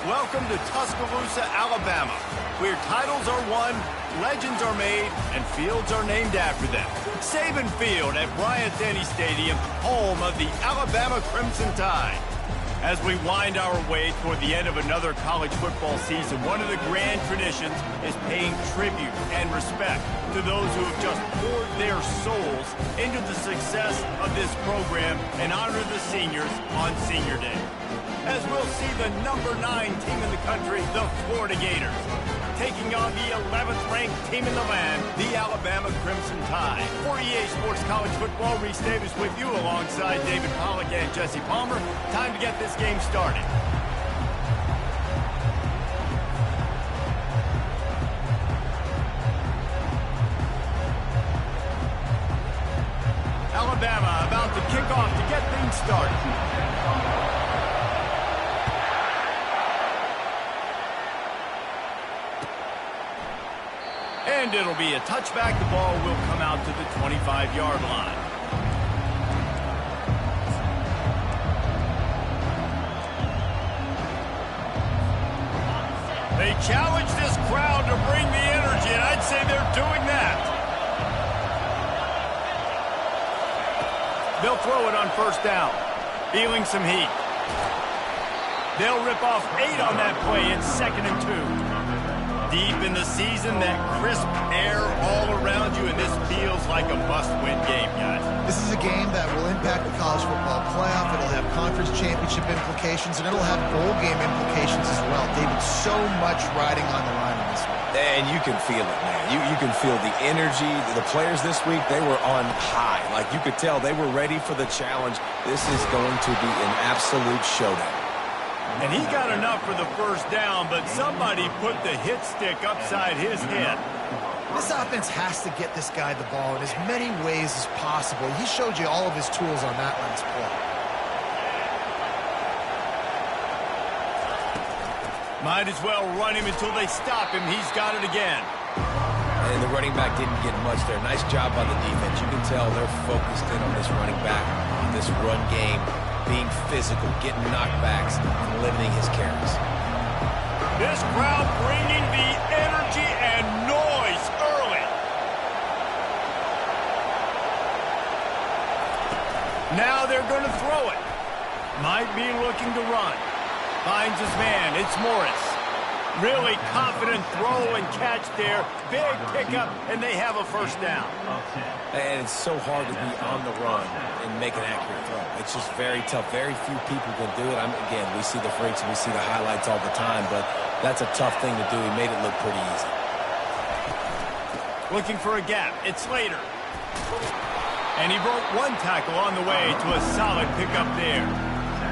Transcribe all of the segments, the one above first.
Welcome to Tuscaloosa, Alabama, where titles are won, legends are made, and fields are named after them. Saban Field at Bryant-Denny Stadium, home of the Alabama Crimson Tide. As we wind our way toward the end of another college football season, one of the grand traditions is paying tribute and respect to those who have just poured their souls into the success of this program and honor the seniors on Senior Day. As we'll see the number 9 team in the country, the Florida Gators, taking on the 11th-ranked team in the land, the Alabama Crimson Tide. For EA Sports College Football, Reese Davis with you alongside David Pollack and Jesse Palmer. Time to get this game started. Alabama about to kick off to get things started. And it'll be a touchback. The ball will come out to the 25-yard line. They challenge this crowd to bring the energy, and I'd say they're doing that. They'll throw it on first down, feeling some heat. They'll rip off 8 on that play. It's 2nd and 2. Deep in the season, that crisp air all around you, and this feels like a must-win game, guys. This is a game that will impact the college football playoff. It'll have conference championship implications, and it'll have bowl game implications as well. David, so much riding on the line on this one. And you can feel it, man. You can feel the energy. The players this week, they were on high. Like, you could tell they were ready for the challenge. This is going to be an absolute showdown. And he got enough for the first down, but somebody put the hit stick upside his head. This offense has to get this guy the ball in as many ways as possible. He showed you all of his tools on that last play. Might as well run him until they stop him. He's got it again. And the running back didn't get much there. Nice job by the defense. You can tell they're focused in on this running back, on this run game, being physical, getting knockbacks, and limiting his carries. This crowd bringing the energy and noise early. Now they're going to throw it. Might be looking to run. Finds his man. It's Morris. Really confident throw and catch there. Big pickup, and they have a first down. And it's so hard to be on the run and make an accurate throw. It's just very tough. Very few people can do it. Again, we see the freaks and we see the highlights all the time, but that's a tough thing to do. He made it look pretty easy. Looking for a gap. It's Slater. And he broke one tackle on the way to a solid pickup there.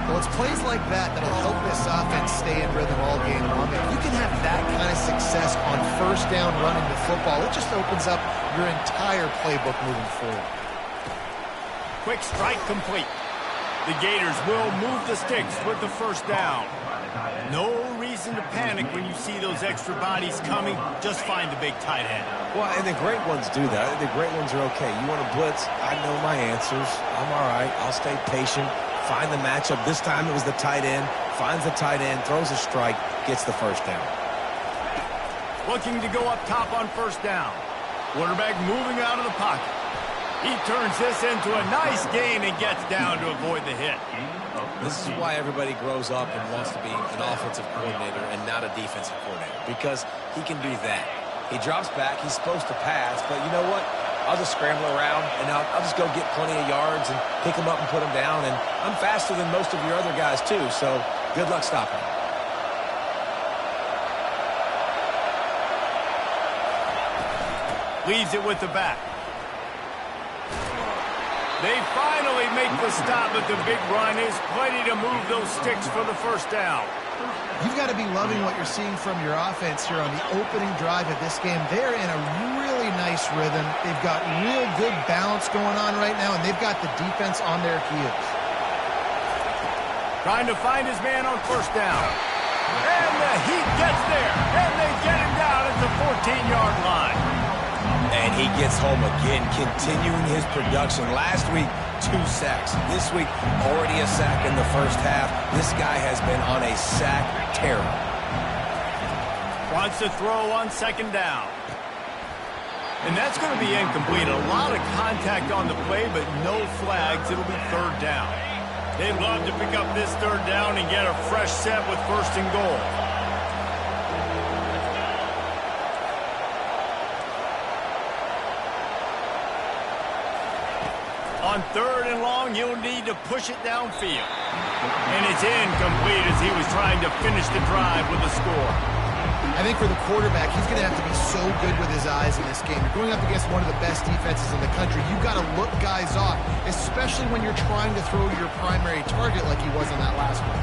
Well, it's plays like that that'll help this offense stay in rhythm all game long. If you can have that kind of success on first down running the football, it just opens up your entire playbook moving forward. Quick strike complete. The Gators will move the sticks with the first down. No reason to panic when you see those extra bodies coming. Just find the big tight end. Well, and the great ones do that. The great ones are okay. You want to blitz? I know my answers. I'm all right. I'll stay patient. Find the matchup. This time it was the tight end. Finds the tight end, throws a strike, gets the first down. Looking to go up top on first down. Quarterback moving out of the pocket. He turns this into a nice gain and gets down to avoid the hit. This is why everybody grows up and wants to be an offensive coordinator and not a defensive coordinator, because he can do that. He drops back. He's supposed to pass, but you know what? I'll just scramble around, and I'll just go get plenty of yards and pick them up and put them down. And I'm faster than most of your other guys, too, so good luck stopping me. Leaves it with the back. They finally make the stop, but the big run is plenty to move those sticks for the first down. You've got to be loving what you're seeing from your offense here on the opening drive of this game. They're in a really nice rhythm. They've got real good balance going on right now, and they've got the defense on their heels. Trying to find his man on first down. And the heat gets there, and they get him down at the 14-yard line. And he gets home again, continuing his production. Last week, 2 sacks. This week, already a sack in the first half. This guy has been on a sack tear. Wants to throw on 2nd down. And that's going to be incomplete. A lot of contact on the play, but no flags. It'll be 3rd down. They'd love to pick up this 3rd down and get a fresh set with 1st and goal. On 3rd and long, you'll need to push it downfield. And it's incomplete as he was trying to finish the drive with a score. I think for the quarterback, he's going to have to be so good with his eyes in this game. You're going up against one of the best defenses in the country. You've got to look guys off, especially when you're trying to throw to your primary target like he was on that last one.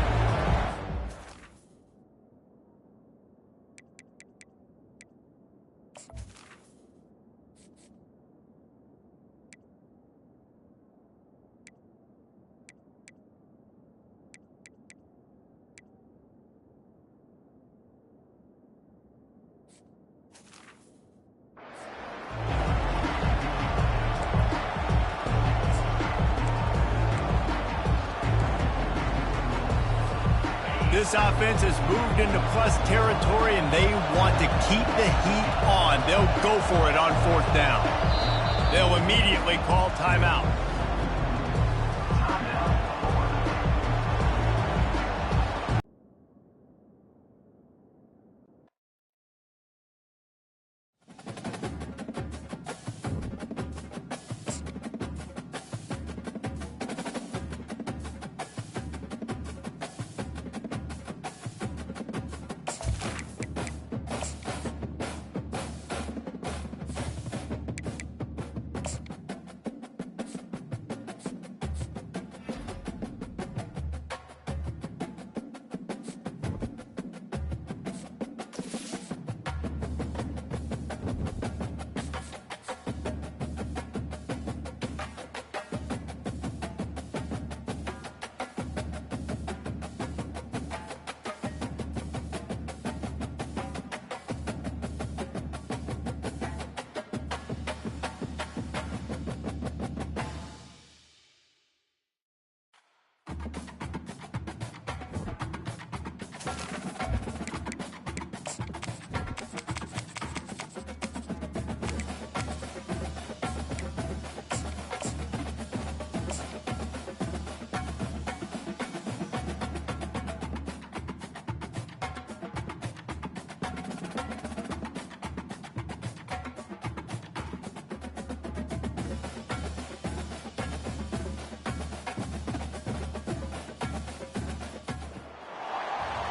This offense has moved into plus territory, and they want to keep the heat on. They'll go for it on 4th down. They'll immediately call timeout.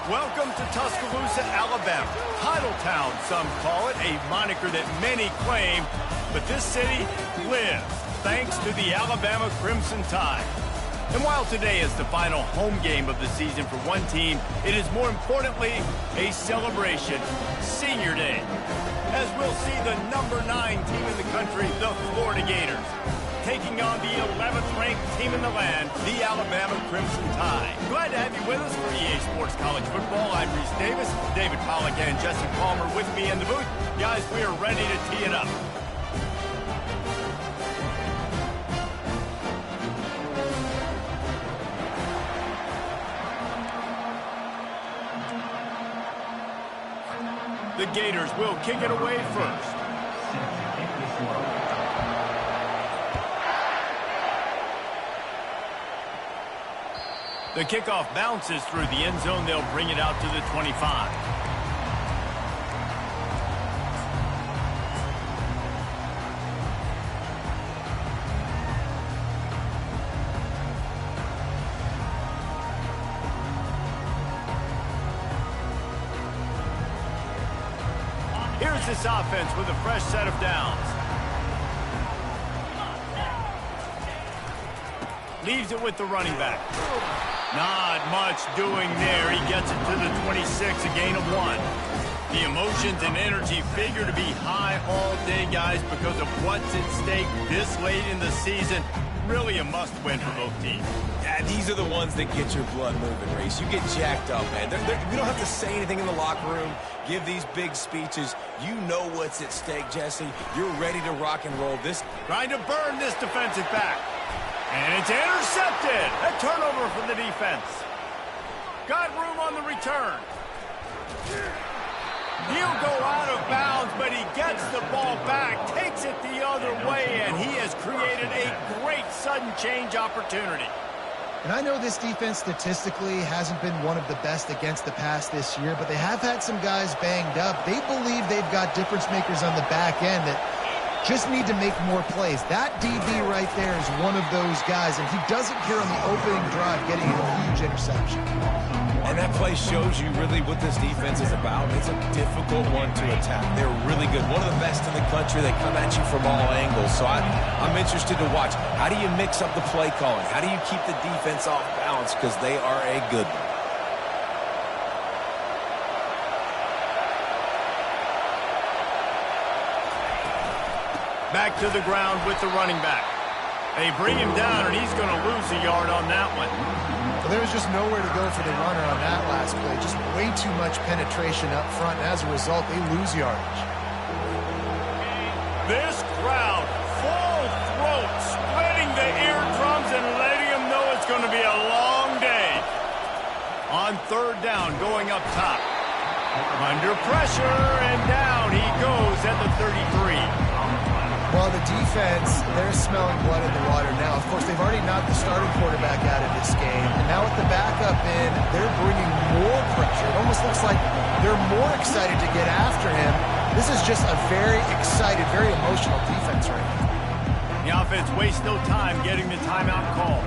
Welcome to Tuscaloosa, Alabama. Titletown, some call it, a moniker that many claim, but this city lives thanks to the Alabama Crimson Tide. And while today is the final home game of the season for one team, it is more importantly a celebration, Senior Day, as we'll see the number 9 team in the country, the Florida Gators, taking on the 11th-ranked team in the land, the Alabama Crimson Tide. Glad to have you with us for EA Sports College Football. I'm Reese Davis, David Pollack and Jesse Palmer with me in the booth. Guys, we are ready to tee it up. The Gators will kick it away first. The kickoff bounces through the end zone. They'll bring it out to the 25. Here's this offense with a fresh set of downs. Leaves it with the running back. Not much doing there. He gets it to the 26, a gain of 1. The emotions and energy figure to be high all day, guys, because of what's at stake this late in the season. Really a must-win for both teams. Yeah, these are the ones that get your blood moving, Reese. You get jacked up, man. We don't have to say anything in the locker room, give these big speeches. You know what's at stake, Jesse. You're ready to rock and roll. Trying to burn this defensive back. And it's intercepted. A turnover from the defense. Got room on the return. He'll go out of bounds, but he gets the ball back, takes it the other way, and he has created a great sudden change opportunity. And I know this defense statistically hasn't been one of the best against the pass this year, but they have had some guys banged up. They believe they've got difference makers on the back end that just need to make more plays. That DB right there is one of those guys, and he does it here on the opening drive, getting a huge interception. And that play shows you really what this defense is about. It's a difficult one to attack. They're really good. One of the best in the country. They come at you from all angles. So I'm interested to watch. How do you mix up the play calling? How do you keep the defense off balance? Because they are a good one. Back to the ground with the running back. They bring him down, and he's going to lose a yard on that one. Well, there was just nowhere to go for the runner on that last play. Just way too much penetration up front, and as a result, they lose yardage. This crowd, full throat, splitting the eardrums and letting them know it's going to be a long day. On third down, going up top. Under pressure, and down he goes at the 33. Well, the defense, they're smelling blood in the water now. Of course, they've already knocked the starting quarterback out of this game. And now with the backup in, they're bringing more pressure. It almost looks like they're more excited to get after him. This is just a very excited, very emotional defense right now. The offense wastes no time getting the timeout call.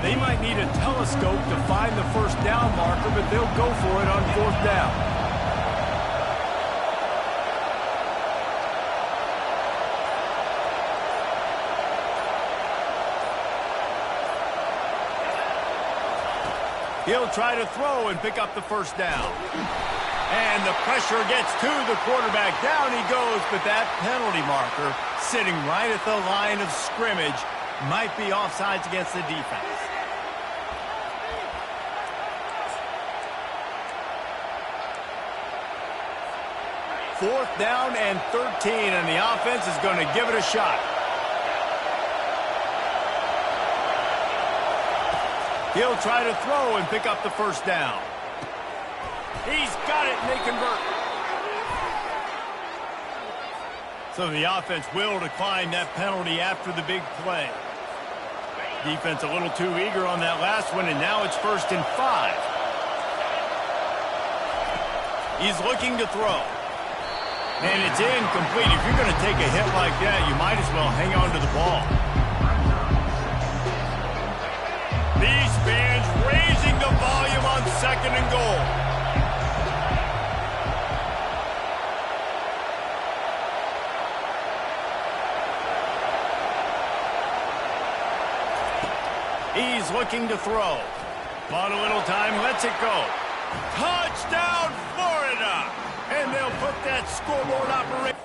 They might need a telescope to find the first down marker, but they'll go for it on fourth down. He'll try to throw and pick up the first down. And the pressure gets to the quarterback. Down he goes, but that penalty marker sitting right at the line of scrimmage might be offsides against the defense. Fourth down and 13, and the offense is going to give it a shot. He'll try to throw and pick up the first down. He's got it, and they convert. So the offense will decline that penalty after the big play. Defense a little too eager on that last one, and now it's 1st and 5. He's looking to throw. And it's incomplete. If you're going to take a hit like that, you might as well hang on to the ball. These fans raising the volume on 2nd and goal. He's looking to throw. Bought a little time, lets it go. Touchdown, Florida! And they'll put that scoreboard operation.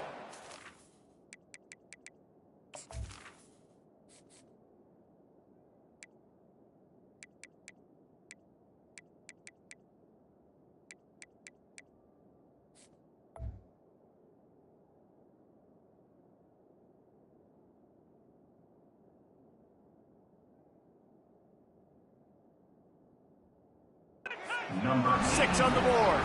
Number 6 on the board.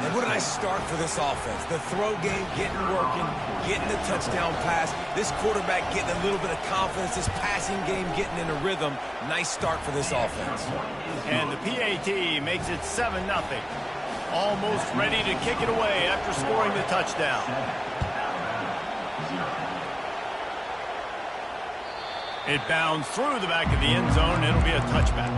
And what a nice start for this offense. The throw game getting working, getting the touchdown pass. This quarterback getting a little bit of confidence. This passing game getting in a rhythm. Nice start for this offense. And the PAT makes it 7-0. Almost ready to kick it away after scoring the touchdown. It bounds through the back of the end zone. It'll be a touchback.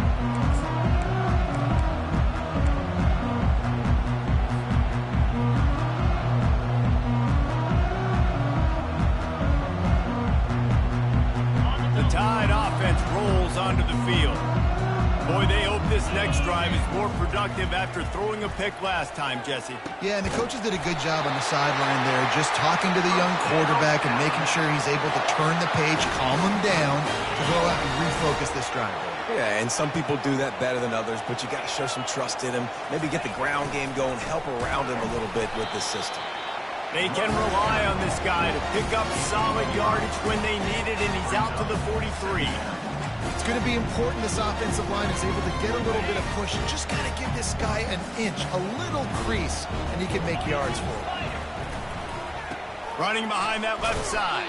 The Tide offense rolls onto the field. Boy, they hope this next drive is more productive after throwing a pick last time, Jesse. Yeah, and the coaches did a good job on the sideline there, just talking to the young quarterback and making sure he's able to turn the page, calm him down, to go out and refocus this drive. Yeah, and some people do that better than others, but you got to show some trust in him. Maybe get the ground game going, help around him a little bit with this system. They can rely on this guy to pick up solid yardage when they need it, and he's out to the 43. It's going to be important this offensive line is able to get a little bit of push. Just got to give this guy an inch, a little crease, and he can make yards for it. Running behind that left side.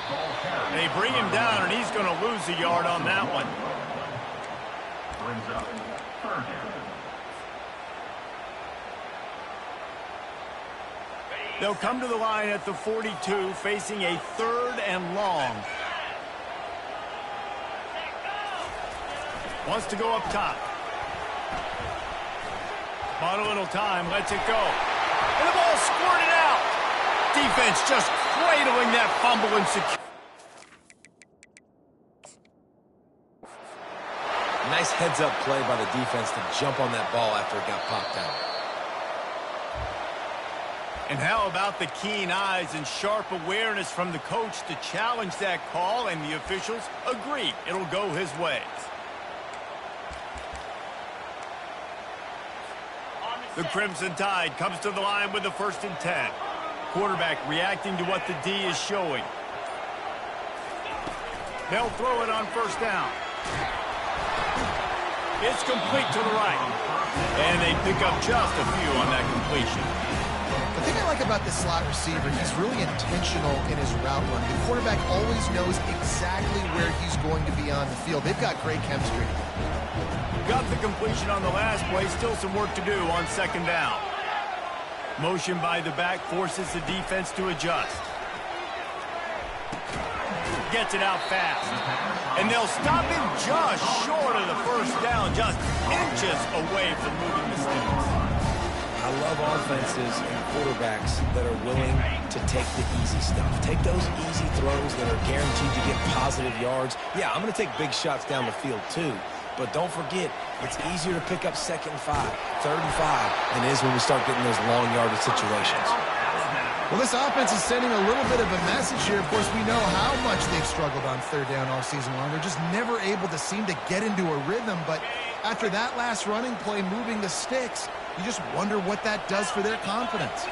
They bring him down, and he's going to lose a yard on that one. They'll come to the line at the 42, facing a 3rd and long. Wants to go up top. Bought a little time, lets it go. And the ball squirted out. Defense just cradling that fumble and secure. Nice heads-up play by the defense to jump on that ball after it got popped out. And how about the keen eyes and sharp awareness from the coach to challenge that call, and the officials agree it'll go his way. The Crimson Tide comes to the line with the 1st and 10. Quarterback reacting to what the D is showing. They'll throw it on 1st down. It's complete to the right. And they pick up just a few on that completion. The thing I like about this slot receiver, he's really intentional in his route run. The quarterback always knows exactly where he's going to be on the field. They've got great chemistry. Got the completion on the last play. Still some work to do on 2nd down. Motion by the back forces the defense to adjust. Gets it out fast. And they'll stop him just short of the 1st down, just inches away from moving the sticks. I love offenses and quarterbacks that are willing to take the easy stuff. Take those easy throws that are guaranteed to get positive yards. Yeah, I'm going to take big shots down the field too. But don't forget, it's easier to pick up 2nd and 5, 3rd and 5 than it is when we start getting those long yardage situations. Well, this offense is sending a little bit of a message here. Of course, we know how much they've struggled on 3rd down all season long. They're just never able to seem to get into a rhythm. But after that last running play, moving the sticks, you just wonder what that does for their confidence.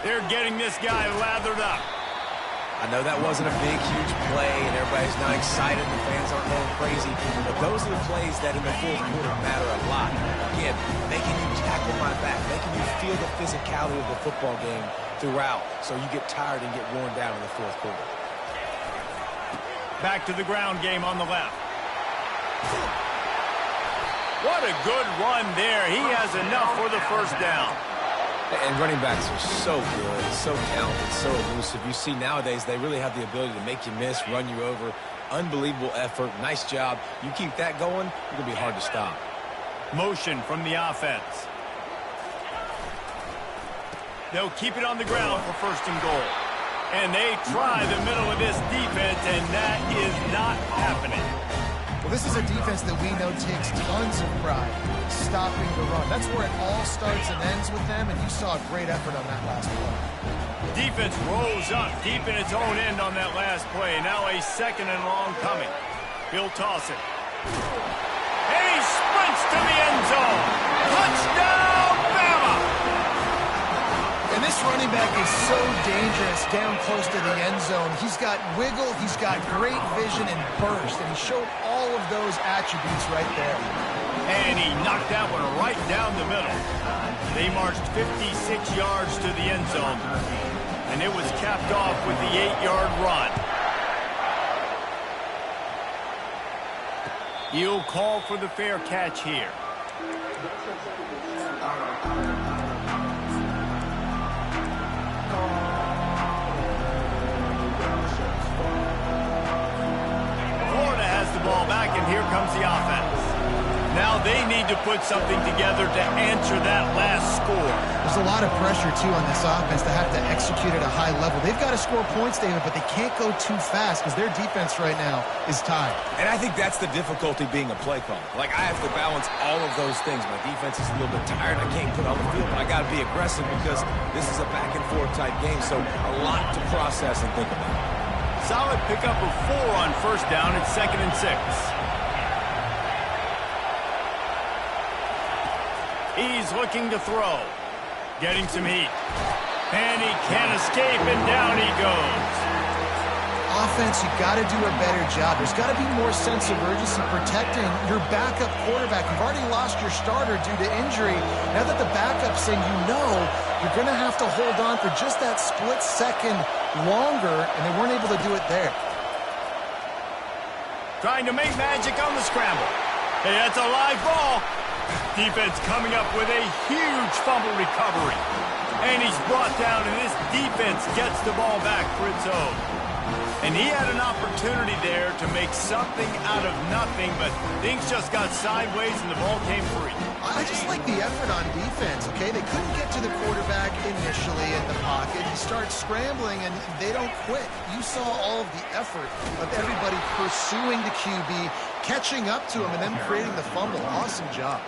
They're getting this guy lathered up. I know that wasn't a big, huge play, and everybody's not excited. The fans aren't going crazy. But those are the plays that in the 4th quarter matter a lot. Again, making you tackle my back, making you feel the physicality of the football game throughout, so you get tired and get worn down in the 4th quarter. Back to the ground game on the left. What a good run there. He has enough for the 1st down. And running backs are so good, so talented, so elusive. You see nowadays they really have the ability to make you miss, run you over. Unbelievable effort. Nice job. You keep that going, you're going to be hard to stop. Motion from the offense. They'll keep it on the ground for 1st and goal. And they try the middle of this defense, and that is not happening. Well, this is a defense that we know takes tons of pride stopping the run. That's where it all starts and ends with them, and you saw a great effort on that last play. Defense rolls up deep in its own end on that last play. Now a 2nd and long coming. He'll toss it. And he sprints to the end zone. Touchdown, Bama! And this running back is so dangerous down close to the end zone. He's got wiggle, he's got great vision and burst, and he showed all of those attributes right there. And he knocked that one right down the middle. They marched 56 yards to the end zone, and it was capped off with the 8-yard run. He'll call for the fair catch here. Florida has the ball back, and here comes the offense. Now they need to put something together to answer that last score. There's a lot of pressure, too, on this offense to have to execute at a high level. They've got to score points, David, but they can't go too fast because their defense right now is tied. And I think that's the difficulty being a play caller. Like, I have to balance all of those things. My defense is a little bit tired. I can't put on the field, but I got to be aggressive because this is a back-and-forth type game, so a lot to process and think about. Solid pickup of 4 on first down at 2nd and 6. He's looking to throw. Getting some heat. And he can't escape, and down he goes. Offense, you got to do a better job. There's got to be more sense of urgency protecting your backup quarterback. You've already lost your starter due to injury. Now that the backup's in, you know you're going to have to hold on for just that split second longer, and they weren't able to do it there. Trying to make magic on the scramble. Hey, that's a live ball. Defense coming up with a huge fumble recovery. And he's brought down, and this defense gets the ball back for its own. And he had an opportunity there to make something out of nothing, but things just got sideways and the ball came free. I just like the effort on defense, okay? They couldn't get to the quarterback initially in the pocket. He starts scrambling, and they don't quit. You saw all of the effort of everybody pursuing the QB, catching up to him, and then creating the fumble. Awesome job.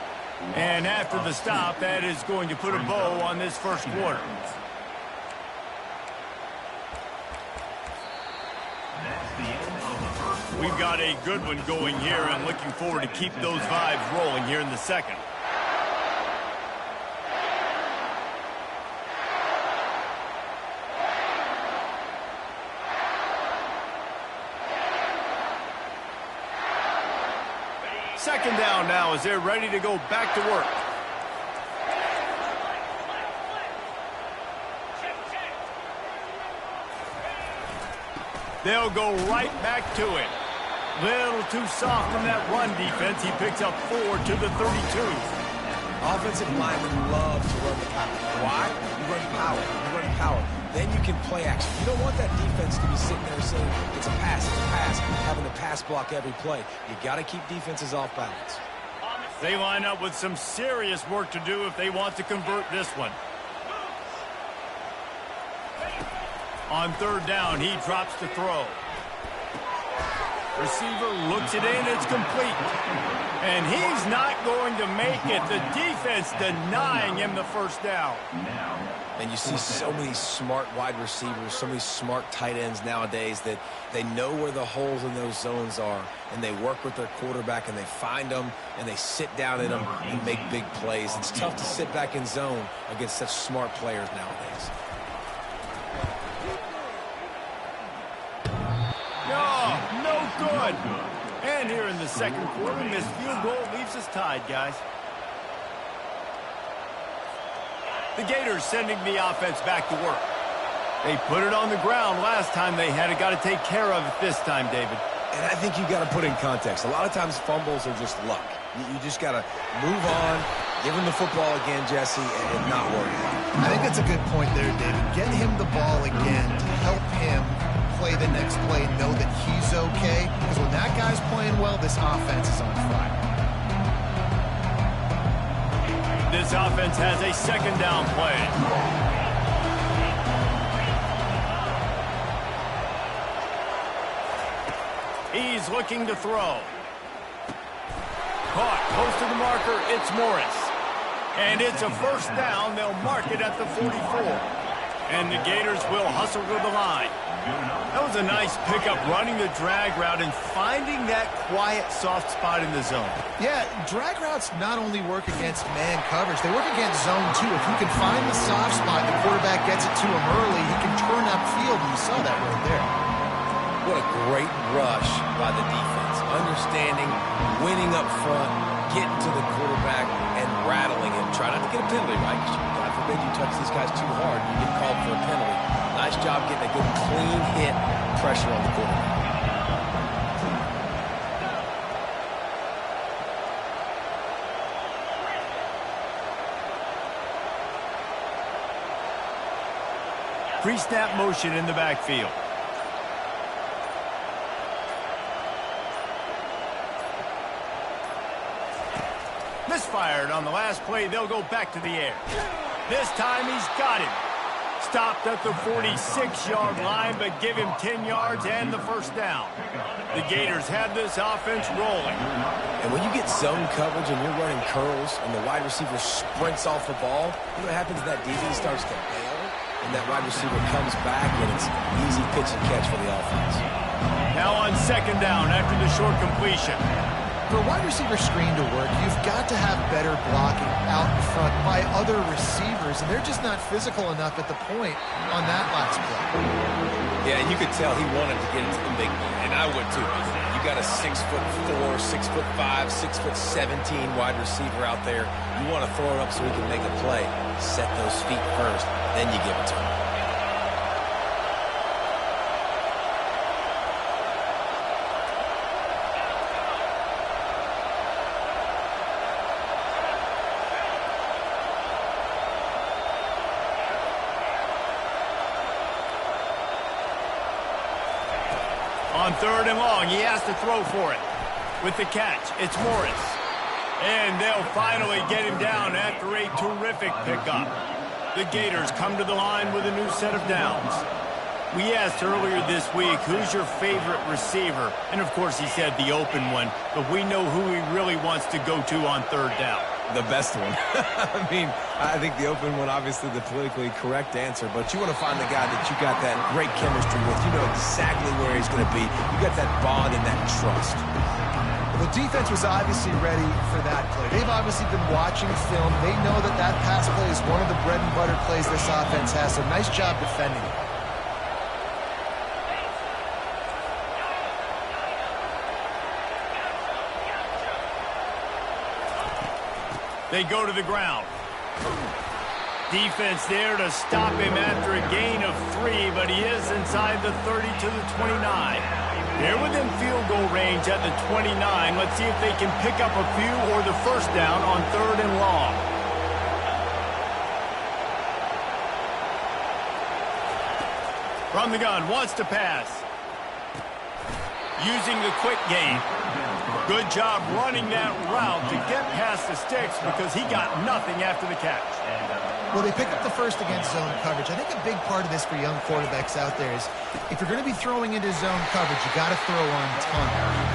And after the stop, that is going to put a bow on this first quarter. We've got a good one going here and looking forward to keep those vibes rolling here in the second. Second down now as they're ready to go back to work. They'll go right back to it. Little too soft from that run defense. He picks up 4 to the 32. Offensive linemen love to run the power. Why? You run power. You run power. Then you can play action. You don't want that defense to be sitting there saying, it's a pass, having to pass block every play. You got to keep defenses off balance. They line up with some serious work to do if they want to convert this one. On third down, he drops to throw. Receiver looks it in, it's complete. And he's not going to make it. The defense denying him the first down. And you see so many smart wide receivers, so many smart tight ends nowadays that they know where the holes in those zones are, and they work with their quarterback, and they find them, and they sit down in them and make big plays. It's tough to sit back in zone against such smart players nowadays. No good. And here in the second quarter, missed field goal leaves us tied, guys. The Gators sending the offense back to work. They put it on the ground last time they had it. Got to take care of it this time, David. And I think you got to put in context. A lot of times fumbles are just luck. You just got to move on, give him the football again, Jesse, and not worry about it. I think that's a good point there, David. Get him the ball again to help him play the next play, know that he's okay. Because when that guy's playing well, this offense is on fire. This offense has a second down play. He's looking to throw. Caught close to the marker, it's Morris. And it's a first down, they'll mark it at the 44. And the Gators will hustle to the line. That was a nice pickup, running the drag route and finding that quiet, soft spot in the zone. Yeah, drag routes not only work against man coverage, they work against zone too. If you can find the soft spot, the quarterback gets it to him early, he can turn upfield, and you saw that right there. What a great rush by the defense. Understanding, winning up front, getting to the quarterback, and rattling him. Try not to get a penalty, right? Because God forbid you touch these guys too hard, you get called for a penalty. Nice job getting a good clean hit, pressure on the quarterback. Pre-snap motion in the backfield. Misfired on the last play. They'll go back to the air. This time he's got him. Stopped at the 46-yard line, but give him 10 yards and the first down. The Gators have this offense rolling. And when you get zone coverage and you're running curls and the wide receiver sprints off the ball, you know what happens? That DB starts to bail, and that wide receiver comes back, and it's easy pitch and catch for the offense. Now on second down after the short completion. For a wide receiver screen to work, you've got to have better blocking out in front by other receivers, and they're just not physical enough at the point on that last play. Yeah, and you could tell he wanted to get into the big man, and I would too. You got a 6'4", 6'5", 6'17" wide receiver out there. You want to throw it up so he can make a play. Set those feet first, then you give it to him. On third and long, he has to throw for it. With the catch, it's Morris. And they'll finally get him down after a terrific pickup. The Gators come to the line with a new set of downs. We asked earlier this week, who's your favorite receiver? And of course he said the open one, but we know who he really wants to go to on third down. The best one. I mean, I think the open one, obviously the politically correct answer, but you want to find the guy that you got that great chemistry with. You know exactly where he's going to be. You got that bond and that trust. The defense was obviously ready for that play. They've obviously been watching film. They know that that pass play is one of the bread and butter plays this offense has, so nice job defending it. They go to the ground. Defense there to stop him after a gain of 3, but he is inside the 30 to the 29. They're within field goal range at the 29. Let's see if they can pick up a few or the first down on third and long. From the gun, wants to pass. Using the quick game. Good job running that route to get past the sticks because he got nothing after the catch. Well, they pick up the first against zone coverage. I think a big part of this for young quarterbacks out there is if you're going to be throwing into zone coverage, you got to throw on time.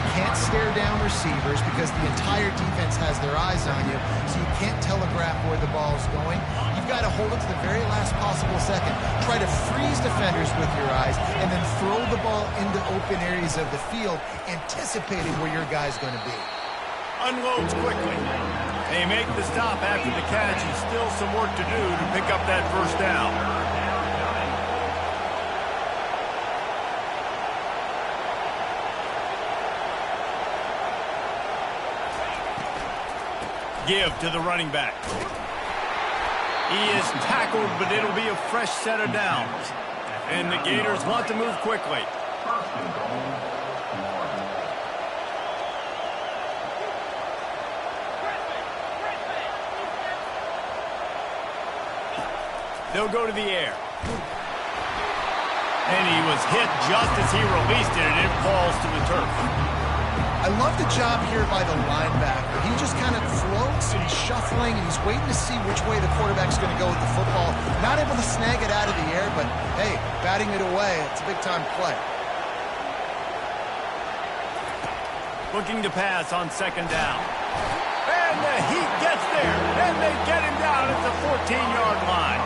You can't stare down receivers because the entire defense has their eyes on you, so you can't telegraph where the ball's going. You've got to hold it to the very last possible second. Try to freeze defenders with your eyes and then throw the ball into open areas of the field, anticipating where your guy's going to be. Unloads quickly. They make the stop after the catch, and still some work to do to pick up that first down. Give to the running back. He is tackled, but it'll be a fresh set of downs. And the Gators want to move quickly. They'll go to the air. And he was hit just as he released it, and it falls to the turf. I love the job here by the linebacker. He just kind of floats and he's shuffling, and he's waiting to see which way the quarterback's going to go with the football. Not able to snag it out of the air, but, hey, batting it away, it's a big-time play. Looking to pass on second down. And the Heat gets there, and they get him down at the 14-yard line.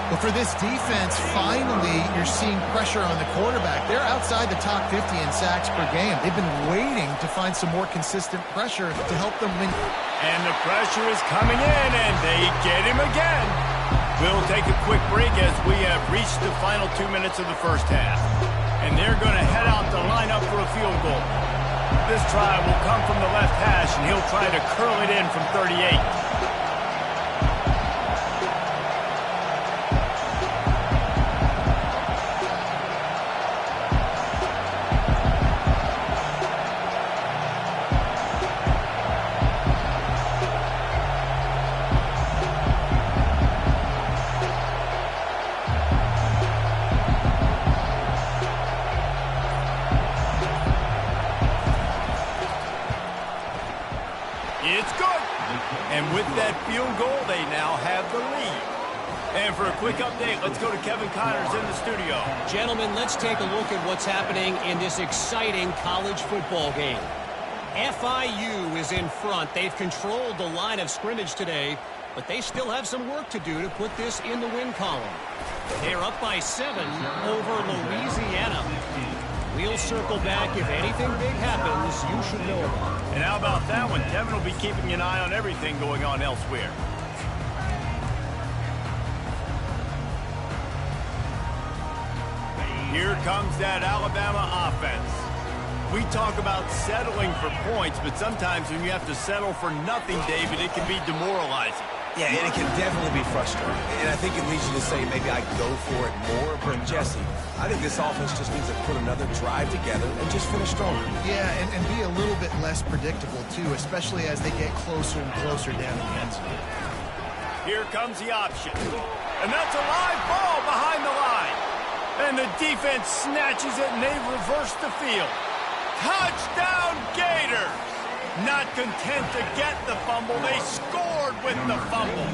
But for this defense, finally, you're seeing pressure on the quarterback. They're outside the top 50 in sacks per game. They've been waiting to find some more consistent pressure to help them win. And the pressure is coming in, and they get him again. We'll take a quick break as we have reached the final 2 minutes of the first half. And they're going to head out to line up for a field goal. This try will come from the left hash, and he'll try to curl it in from 38. It's good. And with that field goal, they now have the lead. And for a quick update, let's go to Kevin Connors in the studio. Gentlemen, let's take a look at what's happening in this exciting college football game. FIU is in front. They've controlled the line of scrimmage today, but they still have some work to do to put this in the win column. They're up by 7 over Louisiana. We'll circle back. If anything big happens, you should know about it. And how about that one? Kevin will be keeping an eye on everything going on elsewhere. Here comes that Alabama offense. We talk about settling for points, but sometimes when you have to settle for nothing, David, it can be demoralizing. Yeah, and it can definitely be frustrating. And I think it leads you to say maybe I go for it more. But, Jesse, I think this offense just needs to put another drive together and just finish stronger. Yeah, and be a little bit less predictable, too, especially as they get closer and closer down the end zone. Here comes the option. And that's a live ball behind the line. And the defense snatches it, and they reverse the field. Touchdown, Gators! Not content to get the fumble, they scored with the fumble.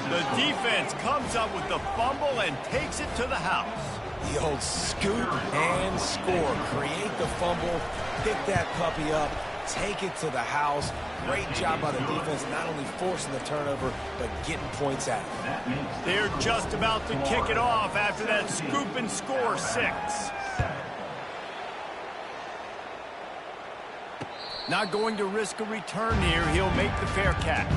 The defense comes up with the fumble and takes it to the house. The old scoop and score. Create the fumble, pick that puppy up, take it to the house. Great job by the defense, not only forcing the turnover, but getting points out of it. They're just about to kick it off after that scoop and score 6. Not going to risk a return here. He'll make the fair catch.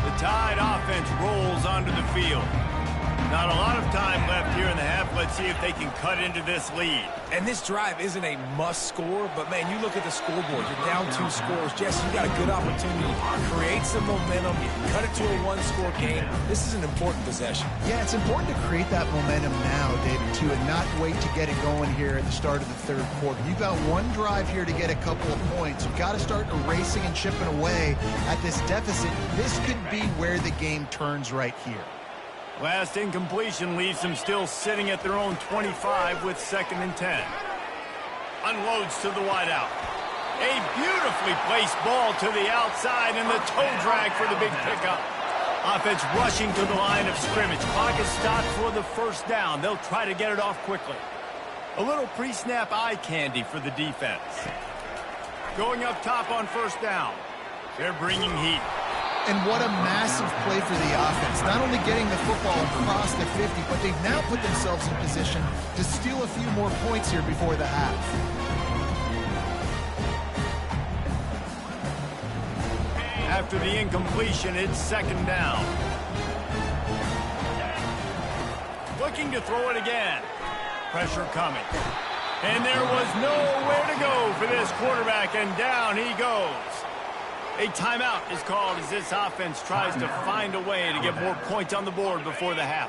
The Tide offense rolls onto the field. Not a lot of time left here in the half. Let's see if they can cut into this lead. And this drive isn't a must score, but, man, you look at the scoreboard. You're down 2 scores. Jesse, you got a good opportunity to create some momentum, cut it to a 1-score game. This is an important possession. Yeah, it's important to create that momentum now, David, too, and not wait to get it going here at the start of the third quarter. You've got one drive here to get a couple of points. You've got to start erasing and chipping away at this deficit. This could be where the game turns right here. Last incompletion leaves them still sitting at their own 25 with 2nd and 10. Unloads to the wideout. A beautifully placed ball to the outside and the toe drag for the big pickup. Offense rushing to the line of scrimmage. Clock is stopped for the first down. They'll try to get it off quickly. A little pre-snap eye candy for the defense. Going up top on first down. They're bringing heat. And what a massive play for the offense. Not only getting the football across the 50, but they've now put themselves in position to steal a few more points here before the half. After the incompletion, it's 2nd down. Looking to throw it again. Pressure coming. And there was nowhere to go for this quarterback, and down he goes. A timeout is called as this offense tries to find a way to get more points on the board before the half.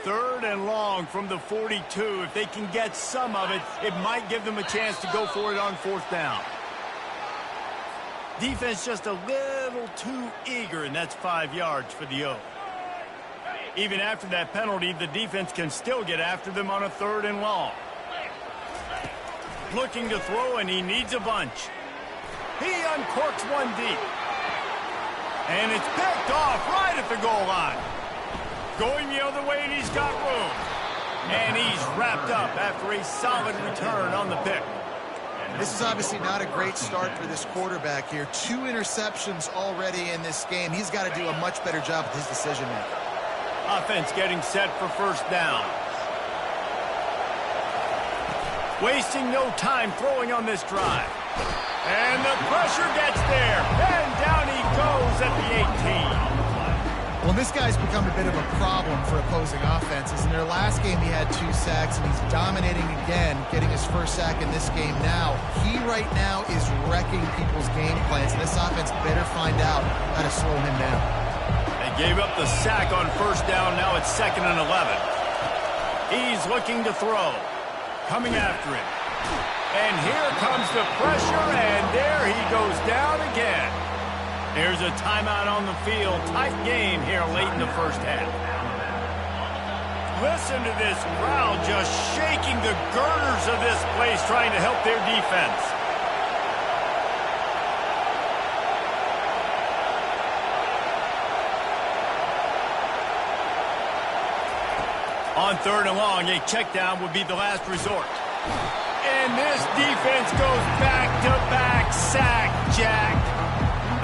3rd and long from the 42. If they can get some of it, it might give them a chance to go for it on 4th down. Defense just a little too eager, and that's 5 yards for the O. Even after that penalty, the defense can still get after them on a 3rd and long. Looking to throw, and he needs a bunch. He uncorks one deep. And it's picked off right at the goal line. Going the other way, and he's got room. And he's wrapped up after a solid return on the pick. This is obviously not a great start for this quarterback here. 2 interceptions already in this game. He's got to do a much better job with his decision-making. Offense getting set for first down. Wasting no time throwing on this drive. And the pressure gets there. And down he goes at the 18. Well, this guy's become a bit of a problem for opposing offenses. In their last game, he had 2 sacks, and he's dominating again, getting his first sack in this game now. He right now is wrecking people's game plans, and this offense better find out how to slow him down. They gave up the sack on first down. Now it's 2nd and 11. He's looking to throw. Coming after him. And here comes the pressure, and there he goes down again. There's a timeout on the field. Tight game here late in the first half. Listen to this crowd just shaking the girders of this place trying to help their defense. On 3rd and long, a check down would be the last resort. And this defense goes back-to-back sack, Jack.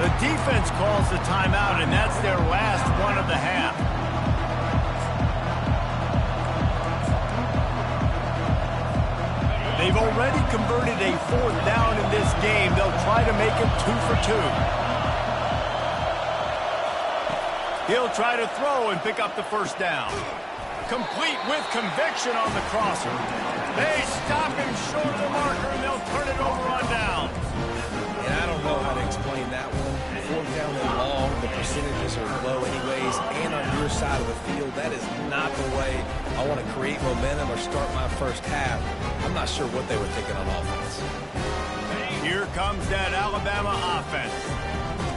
The defense calls the timeout, and that's their last one of the half. They've already converted a 4th down in this game. They'll try to make it 2 for 2. He'll try to throw and pick up the 1st down. Complete with conviction on the crosser. They stop him short of the marker, and they'll turn it over on down. Yeah, I don't know how to explain that one. 4th down and long, the percentages are low anyways, and on your side of the field, that is not the way I want to create momentum or start my first half. I'm not sure what they were thinking on offense. Here comes that Alabama offense.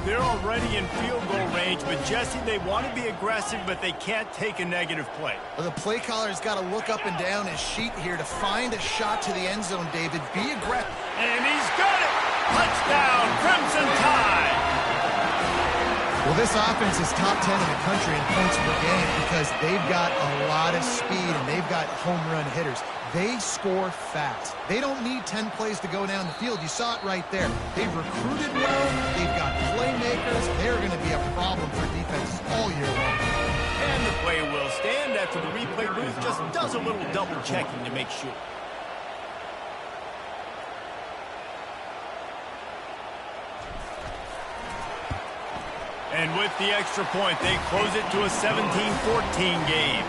They're already in field goal range, but Jesse, they want to be aggressive, but they can't take a negative play. Well, the play caller's got to look up and down his sheet here to find a shot to the end zone, David. Be aggressive. And he's got it! Touchdown, Crimson Tide! Well, this offense is top 10 in the country in points per game because they've got a lot of speed and they've got home run hitters. They score fast. They don't need 10 plays to go down the field. You saw it right there. They've recruited well. They've got playmakers. They're going to be a problem for defenses all year long. And the play will stand after the replay booth just does a little double checking to make sure. And with the extra point, they close it to a 17-14 game.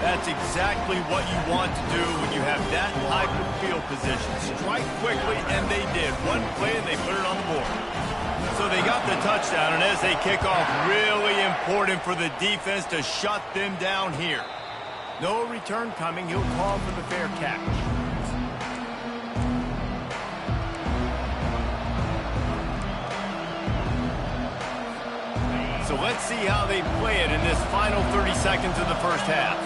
That's exactly what you want to do when you have that type of field position. Strike quickly, and they did. One play, and they put it on the board. So they got the touchdown, and as they kick off, really important for the defense to shut them down here. No return coming. He'll call for the fair catch. So let's see how they play it in this final 30 seconds of the first half.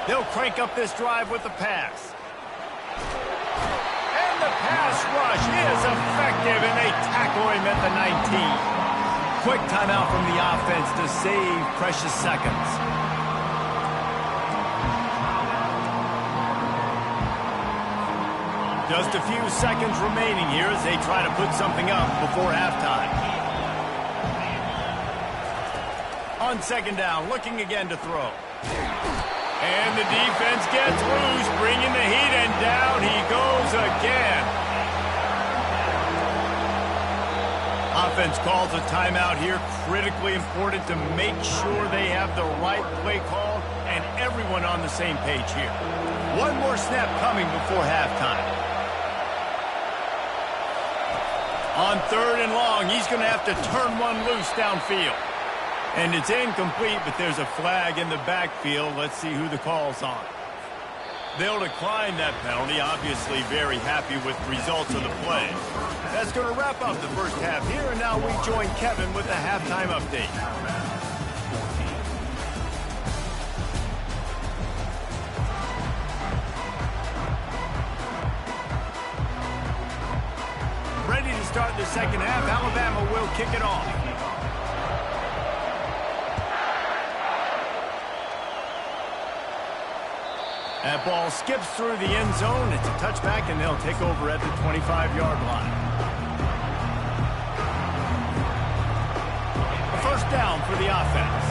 They'll crank up this drive with the pass. And the pass rush is effective, and they tackle him at the 19. Quick timeout from the offense to save precious seconds. Just a few seconds remaining here as they try to put something up before halftime. On 2nd down, looking again to throw. And the defense gets loose, bringing the heat, and down he goes again. Offense calls a timeout here. Critically important to make sure they have the right play call and everyone on the same page here. One more snap coming before halftime. On 3rd and long, he's going to have to turn one loose downfield. And it's incomplete, but there's a flag in the backfield. Let's see who the call's on. They'll decline that penalty, obviously very happy with the results of the play. That's going to wrap up the first half here, and now we join Kevin with the halftime update. Ready to start the second half. Alabama will kick it off. That ball skips through the end zone. It's a touchback, and they'll take over at the 25-yard line. A 1st down for the offense.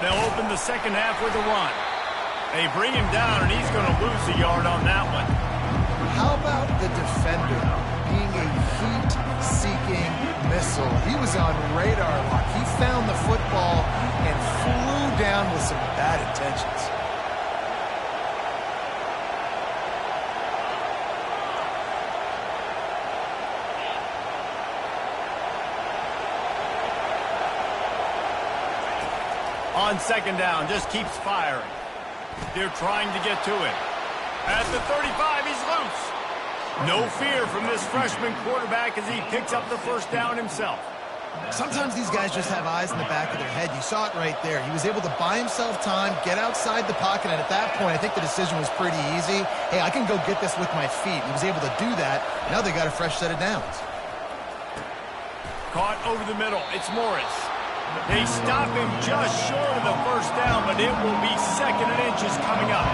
They'll open the second half with a run. They bring him down, and he's going to lose a yard on that one. How about the defender being a heat-seeking missile? He was on radar lock. He found the football and flew down with some bad intentions. On second down, just keeps firing. They're trying to get to it. At the 35, he's loose. No fear from this freshman quarterback as he picks up the first down himself. Sometimes these guys just have eyes in the back of their head. You saw it right there. He was able to buy himself time, get outside the pocket, and at that point, I think the decision was pretty easy. Hey, I can go get this with my feet. He was able to do that. Now they got a fresh set of downs. Caught over the middle. It's Morris. They stop him just short of the first down, but it will be second and inches coming up.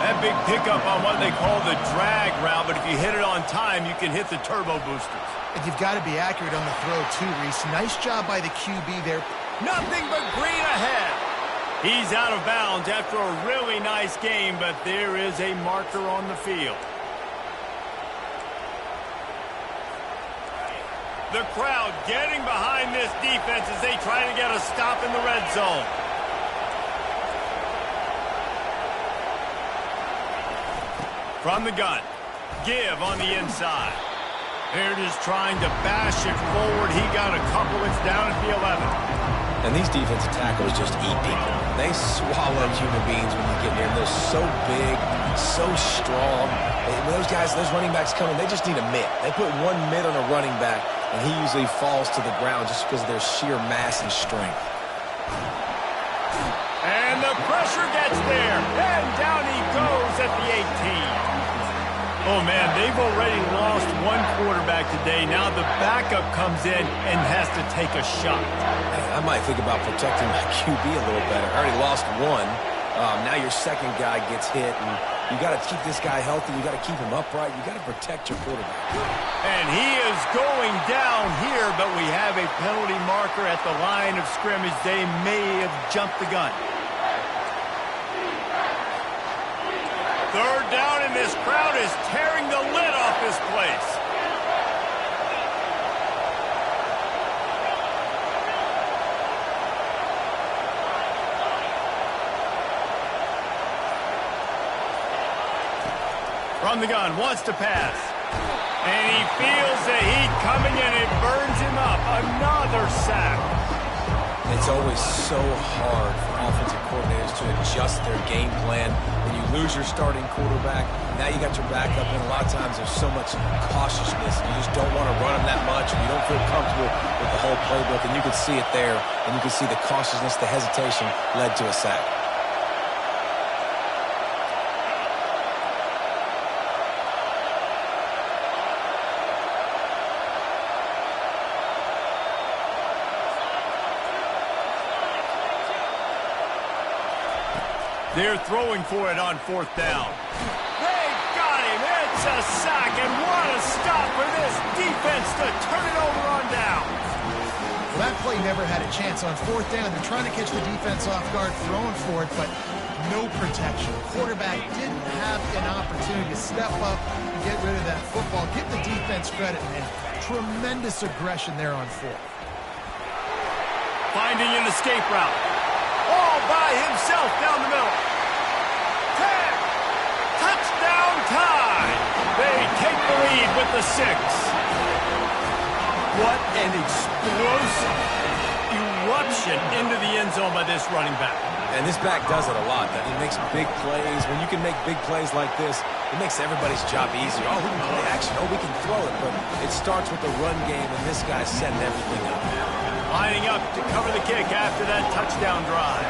That big pickup on what they call the drag route, but if you hit it on time, you can hit the turbo boosters. And you've got to be accurate on the throw, too, Reese. Nice job by the QB there. Nothing but green ahead. He's out of bounds after a really nice game, but there is a marker on the field. The crowd getting behind this defense as they try to get a stop in the red zone. From the gun, give on the inside. They're just trying to bash it forward. He got a couple. It's down at the 11. And these defensive tackles just eat people. They swallow human beings when you get near them. They're so big, so strong. When those guys, those running backs come in, they just need a mitt. They put one mitt on a running back, and he usually falls to the ground just because of their sheer mass and strength. And the pressure gets there. And down he goes at the 18. Oh, man, they've already lost one quarterback today. Now the backup comes in and has to take a shot. Hey, I might think about protecting my QB a little better. I already lost one. Now your second guy gets hit, and you got to keep this guy healthy. You got to keep him upright. You got to protect your quarterback. And he is going down here, but we have a penalty marker at the line of scrimmage. They may have jumped the gun. Third down, and this crowd is tearing the lid off this place. From the gun, wants to pass. And he feels the heat coming, and it burns him up. Another sack. It's always so hard for offensive coordinators to adjust their game plan. When you lose your starting quarterback, now you got your backup, and a lot of times there's so much cautiousness. You just don't want to run them that much, and you don't feel comfortable with the whole playbook, and you can see it there, and you can see the cautiousness, the hesitation led to a sack. They're throwing for it on fourth down. They got him. It's a sack, and what a stop for this defense to turn it over on down. Well, that play never had a chance. On fourth down, they're trying to catch the defense off guard, throwing for it, but no protection. Quarterback didn't have an opportunity to step up and get rid of that football. Give the defense credit, man. Tremendous aggression there on fourth. Finding an escape route. All by himself down the middle. 10. Touchdown tie. They take the lead with the 6. What an explosive eruption into the end zone by this running back. And this back does it a lot. That he makes big plays. When you can make big plays like this, it makes everybody's job easier. Oh, we can play action. Oh, we can throw it. But it starts with the run game, and this guy's setting everything up. Lining up to cover the kick after that touchdown drive.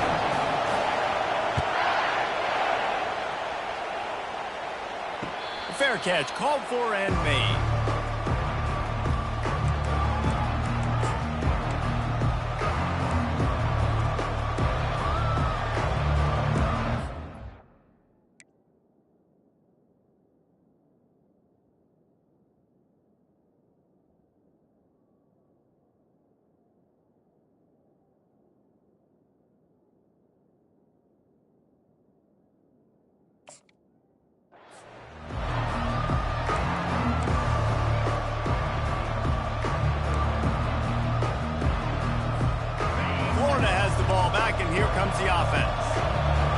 Fair catch called for and made. Here comes the offense.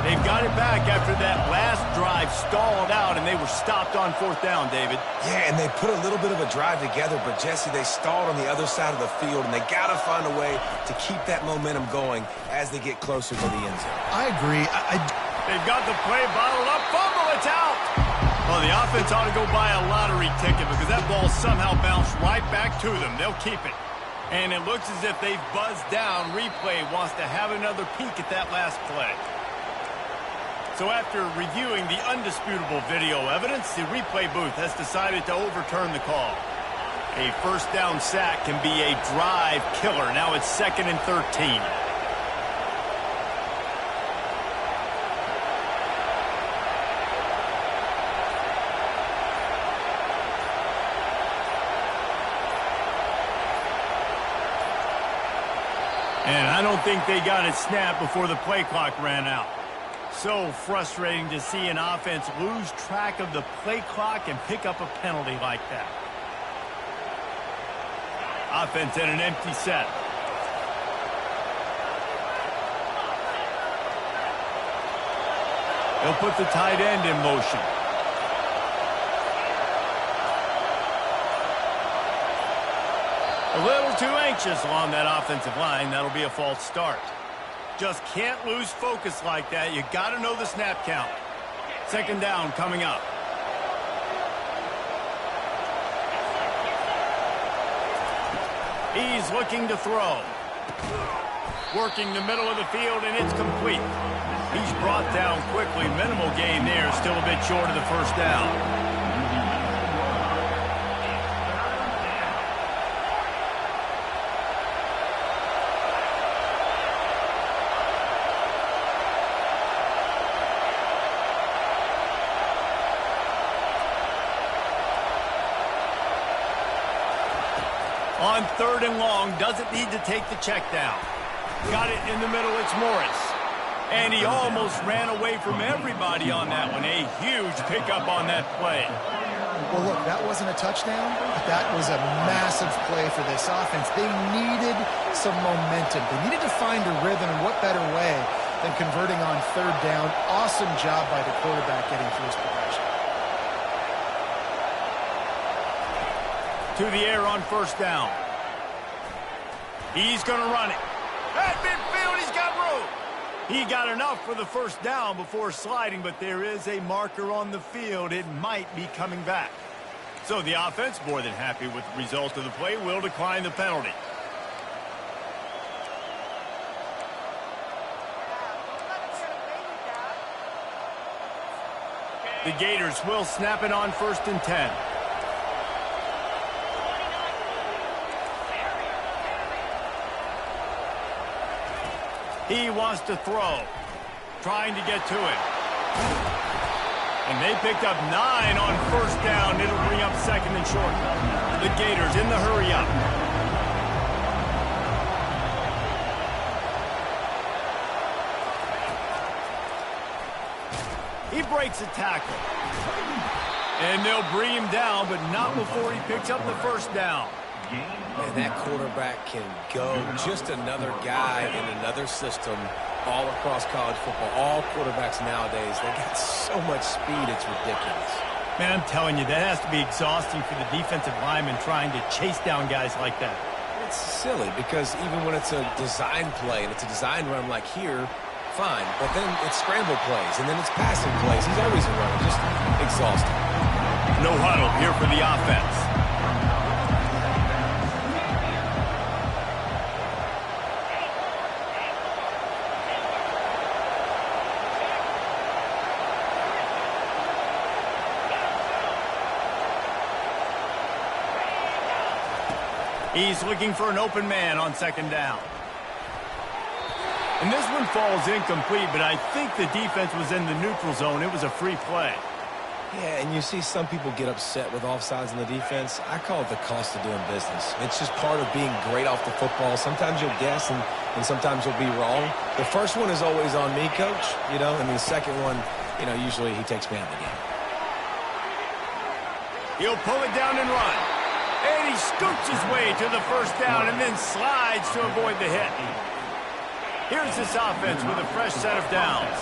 They've got it back after that last drive stalled out, and they were stopped on fourth down, David. Yeah, and they put a little bit of a drive together, but, Jesse, they stalled on the other side of the field, and they got to find a way to keep that momentum going as they get closer to the end zone. I agree. They've got the play bottled up. Fumble, it's out. Well, the offense ought to go buy a lottery ticket because that ball somehow bounced right back to them. They'll keep it. And it looks as if they've buzzed down. Replay wants to have another peek at that last play. So after reviewing the undisputable video evidence, the replay booth has decided to overturn the call. A first down sack can be a drive killer. Now it's 2nd and 13. And I don't think they got it snapped before the play clock ran out. So frustrating to see an offense lose track of the play clock and pick up a penalty like that. Offense in an empty set. They'll put the tight end in motion. A little too anxious along that offensive line. That'll be a false start. Just can't lose focus like that. You got to know the snap count. 2nd down coming up. He's looking to throw. Working the middle of the field, and it's complete. He's brought down quickly. Minimal gain there. Still a bit short of the first down. On 3rd and long, doesn't need to take the check down. Got it in the middle, it's Morris. And he almost ran away from everybody on that one. A huge pickup on that play. Well, look, that wasn't a touchdown, but that was a massive play for this offense. They needed some momentum. They needed to find a rhythm, and what better way than converting on 3rd down. Awesome job by the quarterback getting through his progression. To the air on 1st down. He's going to run it. At midfield, he's got room. He got enough for the first down before sliding, but there is a marker on the field. It might be coming back. So the offense, more than happy with the result of the play, will decline the penalty. The Gators will snap it on 1st and 10. He wants to throw, trying to get to it. And they picked up 9 on 1st down. It'll bring up 2nd and short. The Gators in the hurry up. He breaks a tackle. And they'll bring him down, but not before he picks up the first down. And that quarterback can go. Just another guy in another system all across college football. All quarterbacks nowadays, they got so much speed, it's ridiculous. Man, I'm telling you, that has to be exhausting for the defensive lineman trying to chase down guys like that. It's silly because even when it's a design play and it's a design run like here, fine. But then it's scramble plays and then it's passing plays. He's always a runner, just exhausting. No huddle here for the offense. He's looking for an open man on 2nd down. And this one falls incomplete, but I think the defense was in the neutral zone. It was a free play. Yeah, and you see some people get upset with offsides in the defense. I call it the cost of doing business. It's just part of being great off the football. Sometimes you'll guess, and sometimes you'll be wrong. The first one is always on me, Coach, and the second one, usually he takes me out of the game. He'll pull it down and run. And he scoots his way to the first down and then slides to avoid the hit. Here's this offense with a fresh set of downs.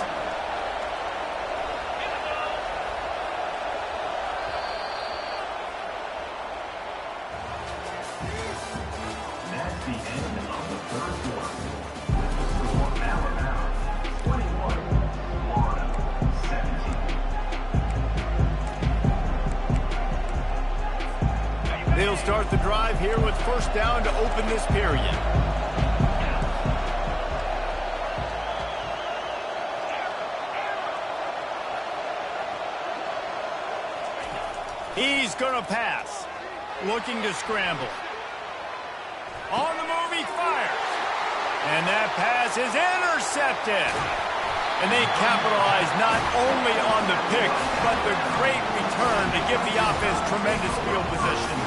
They'll start the drive here with first down to open this period. He's going to pass. Looking to scramble. On the move, he fires. And that pass is intercepted. And they capitalize not only on the pick, but the great return to give the offense tremendous field position.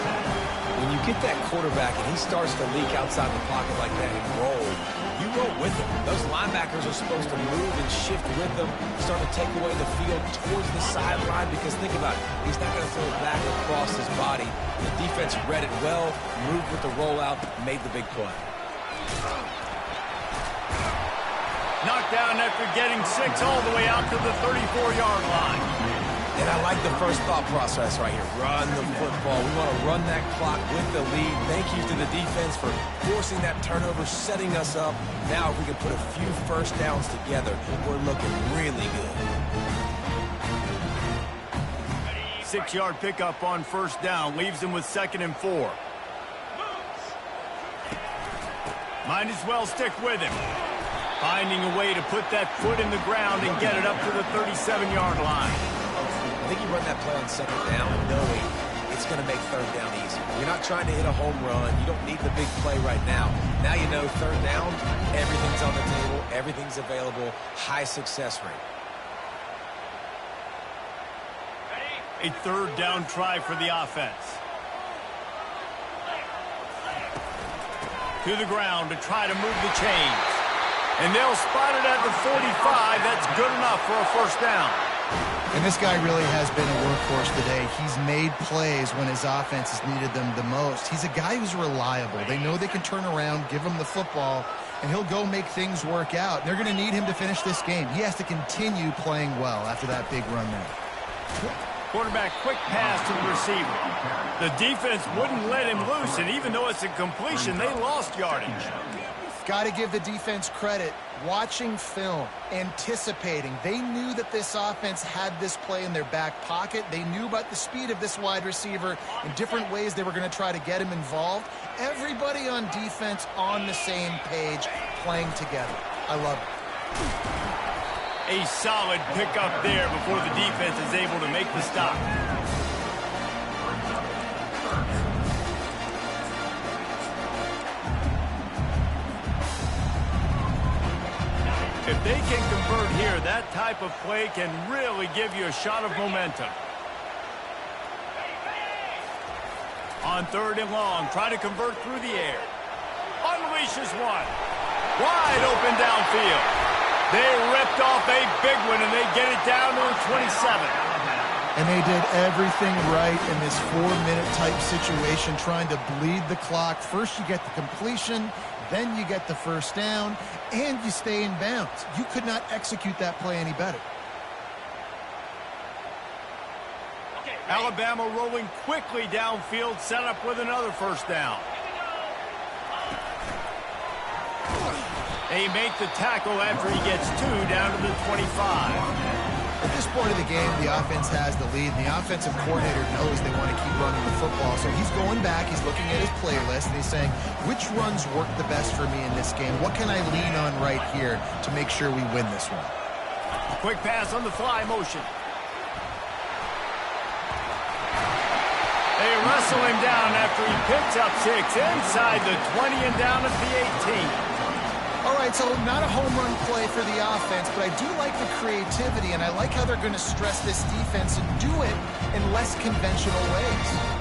When you get that quarterback and he starts to leak outside the pocket like that and roll, you roll with him. Those linebackers are supposed to move and shift with them, start to take away the field towards the sideline, because think about it, he's not going to throw it back across his body. The defense read it well, moved with the rollout, made the big play. Knocked down after getting 6 all the way out to the 34-yard line. And I like the first thought process right here. Run the football. We want to run that clock with the lead. Thank you to the defense for forcing that turnover, setting us up. Now if we can put a few first downs together, we're looking really good. 6-yard pickup on first down. Leaves him with 2nd and 4. Might as well stick with him. Finding a way to put that foot in the ground and get it up to the 37-yard line. I think you run that play on 2nd down knowing it's going to make 3rd down easy. You're not trying to hit a home run. You don't need the big play right now. Now you know 3rd down, everything's on the table, everything's available, high success rate. A 3rd down try for the offense. To the ground to try to move the chains. And they'll spot it at the 45. That's good enough for a first down. And this guy really has been a workhorse today. He's made plays when his offense has needed them the most. He's a guy who's reliable. They know they can turn around, give him the football, and he'll go make things work out. They're going to need him to finish this game. He has to continue playing well after that big run there. Quarterback, quick pass to the receiver. The defense wouldn't let him loose, and even though it's a completion, they lost yardage. Got to give the defense credit. Watching film, anticipating. They knew that this offense had this play in their back pocket. They knew about the speed of this wide receiver and different ways they were going to try to get him involved. Everybody on defense on the same page, playing together. I love it. A solid pickup there before the defense is able to make the stop. If they can convert here, that type of play can really give you a shot of momentum. On 3rd and long, try to convert through the air. Unleashes one. Wide open downfield. They ripped off a big one, and they get it down to the 27. And they did everything right in this 4-minute type situation, trying to bleed the clock. First you get the completion, then you get the first down, and you stay in bounds. You could not execute that play any better. Alabama rolling quickly downfield, set up with another first down. They make the tackle after he gets 2 down to the 25. At this point of the game, the offense has the lead, and the offensive coordinator knows they want to keep running the football. So he's going back, he's looking at his playlist, and he's saying, which runs work the best for me in this game? What can I lean on right here to make sure we win this one? Quick pass on the fly motion. They wrestle him down after he picks up 6 inside the 20 and down at the 18. All right, so not a home run play for the offense, but I do like the creativity, and I like how they're going to stress this defense and do it in less conventional ways.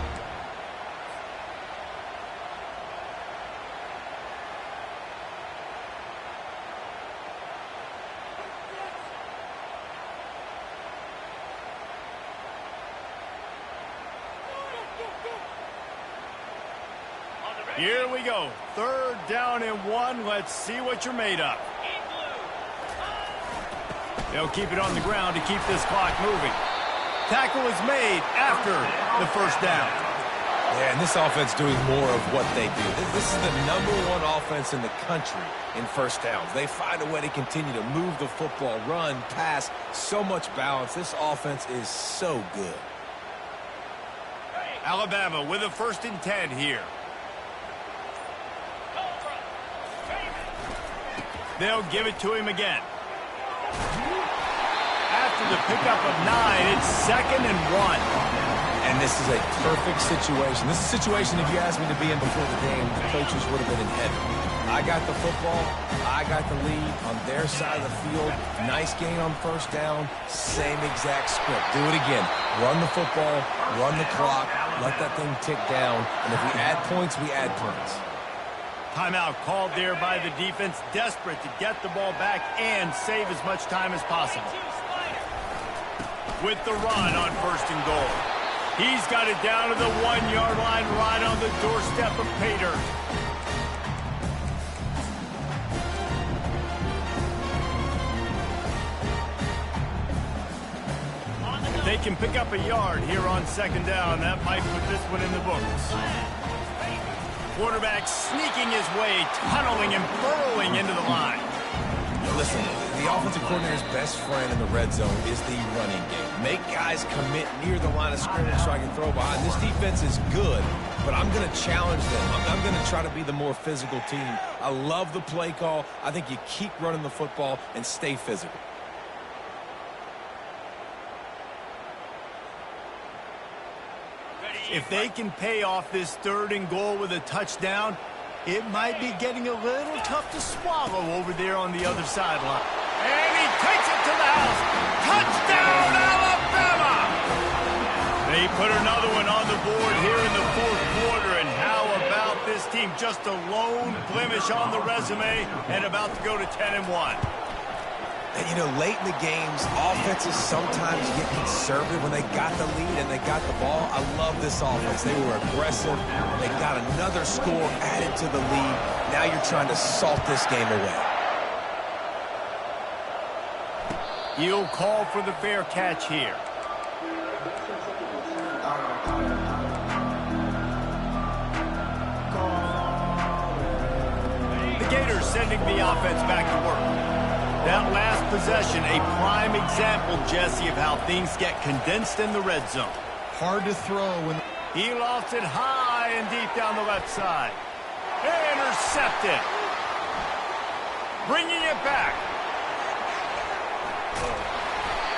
Here we go. 3rd down and 1. Let's see what you're made of. They'll keep it on the ground to keep this clock moving. Tackle is made after the first down. Yeah, and this offense doing more of what they do. This is the #1 offense in the country in first downs. They find a way to continue to move the football, run, pass, so much balance. This offense is so good. Alabama with a 1st and 10 here. They'll give it to him again. After the pickup of 9, it's 2nd and 1. And this is a perfect situation. This is a situation, if you asked me to be in before the game, the coaches would have been in heaven. I got the football. I got the lead on their side of the field. Nice gain on 1st down. Same exact script. Do it again. Run the football. Run the clock. Let that thing tick down. And if we add points, we add points. Timeout called there by the defense, desperate to get the ball back and save as much time as possible. With the run on 1st and goal. He's got it down to the 1-yard line right on the doorstep of Pater. They can pick up a yard here on 2nd down. That might put this one in the books. Quarterback sneaking his way, tunneling and burrowing into the line. Listen, the offensive coordinator's best friend in the red zone is the running game. Make guys commit near the line of scrimmage so I can throw behind. This defense is good, but I'm going to challenge them. I'm going to try to be the more physical team. I love the play call. I think you keep running the football and stay physical. If they can pay off this 3rd and goal with a touchdown, it might be getting a little tough to swallow over there on the other sideline. And he takes it to the house. Touchdown, Alabama! They put another one on the board here in the 4th quarter. And how about this team? Just a lone blemish on the resume and about to go to 10 and 1. And, you know, late in the games, offenses sometimes get conservative when they got the lead and they got the ball. I love this offense. They were aggressive. They got another score added to the lead. Now you're trying to salt this game away. He'll call for the fair catch here. The Gators sending the offense back to work. That last possession, a prime example, Jesse, of how things get condensed in the red zone. Hard to throw when He lost it high and deep down the left side. Intercepted. Bringing it back.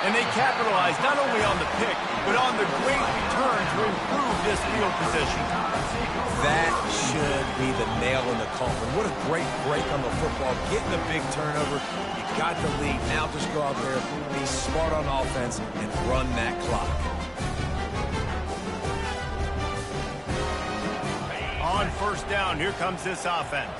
And they capitalized not only on the pick, but on the great return to improve this field position. That should be the nail in the coffin. What a great break on the football. Getting a big turnover. You got the lead. Now just go out there, be smart on offense, and run that clock. On 1st down, here comes this offense.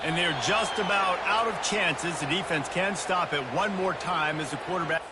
And they're just about out of chances. The defense can stop it one more time as the quarterback.